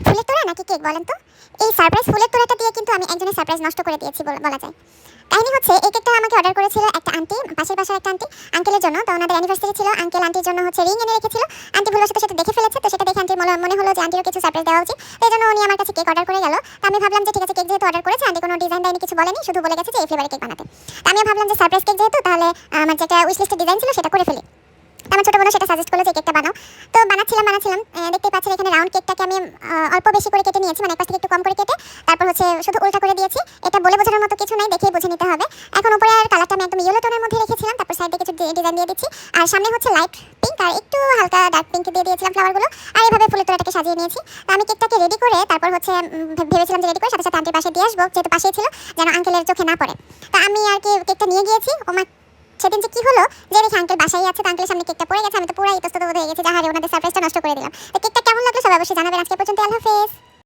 ফুলের তোড়া নাকি কেক বলেন তো? এই সারপ্রাইজ ফুলের তোড়াটা দিয়ে কিন্তু আমি একজনের সারপ্রাইজ নষ্ট করে দিয়েছি বলা যায়। কাহিনী হচ্ছে এই কেকটা আমাকে অর্ডার করেছিল একটা আন্টি, পাশের বাসার একটা আন্টি, আঙ্কেলের জন্য। তো ওনাদের অ্যানিভার্সারি ছিল, আঙ্কেল আন্টির জন্য হচ্ছে রিং এনে রেখেছিল। আন্টি ভুলবশত সেটা দেখে ফেলেছে, তো সেটা দেখে আন্টির মনে হলো যে আন্টিরও কিছু সারপ্রাইজ দেওয়া উচিত। তো এই জন্য উনি আমার কাছে কেক অর্ডার করে গেল। তো আমি ভাবলাম যে ঠিক আছে, কেক যেহেতু অর্ডার করেছে, আন্টি কোনো ডিজাইন দেয়নি, কিছু বলেনি, শুধু বলে গেছে যে এই ফ্লেভারে কেক বানাতে। তো আমিও ভাবলাম যে সারপ্রাইজ কেক যেহেতু, তাহলে আমার যেটা উইশ লিস্টের ডিজাইন ছিল সেটা করে ফেলি। আমার ছোট বোন সেটা সাজেস্ট করলো যে কেকটা বানাও। তো বানাচ্ছিলাম। দেখতেই পাচ্ছেন এখানে রাউন্ড কেকটাকে আমি অল্প বেশি করে কেটে নিয়েছি, মানে এক পাশ থেকে একটু কম করে কেটে তারপর হচ্ছে শুধু উল্টা করে দিয়েছি। এটা বলে বোঝানোর মতো কিছু নাই, দেখেই বুঝে নিতে হবে। এখন উপরে আর কালারটা আমি একদম ইয়েলো টোনের মধ্যে রেখেছিলাম, তারপর সাইডে কিছু ডিজাইন দিয়ে দিচ্ছি। আর সামনে হচ্ছে লাইট পিঙ্ক আর একটু হালকা ডার্ক পিঙ্ক দিয়ে দিয়েছিলাম ফ্লাওয়ারগুলো। আর এইভাবে ফুলের তোড়াটাকে সাজিয়ে নিয়েছি। তো আমি কেকটাকে রেডি করে তারপর হচ্ছে ভেবেছিলাম যে রেডি করে সাথে সাথে আন্টির পাশে দিয়ে আসবো, যেহেতু পাশেই ছিল, যেন আঙ্কেলের চোখে না পড়ে। তো আমি আর কি কেকটা নিয়ে গিয়েছি। সেদিন যে কি হলো, যে দেখি আঙ্কেল বাসায় আছে, তো আঙ্কেলের সামনে কেকটা পড়ে গেছে। আমি তো পুরো ইতস্তত হয়ে গেছি, যাহারে ওনাদের সারপ্রাইজটা নষ্ট করে দিলাম। তো কেকটা কেমন লাগলো সবাই অবশ্যই জানাবেন। আজকে পর্যন্ত, আল্লাহ হাফেজ।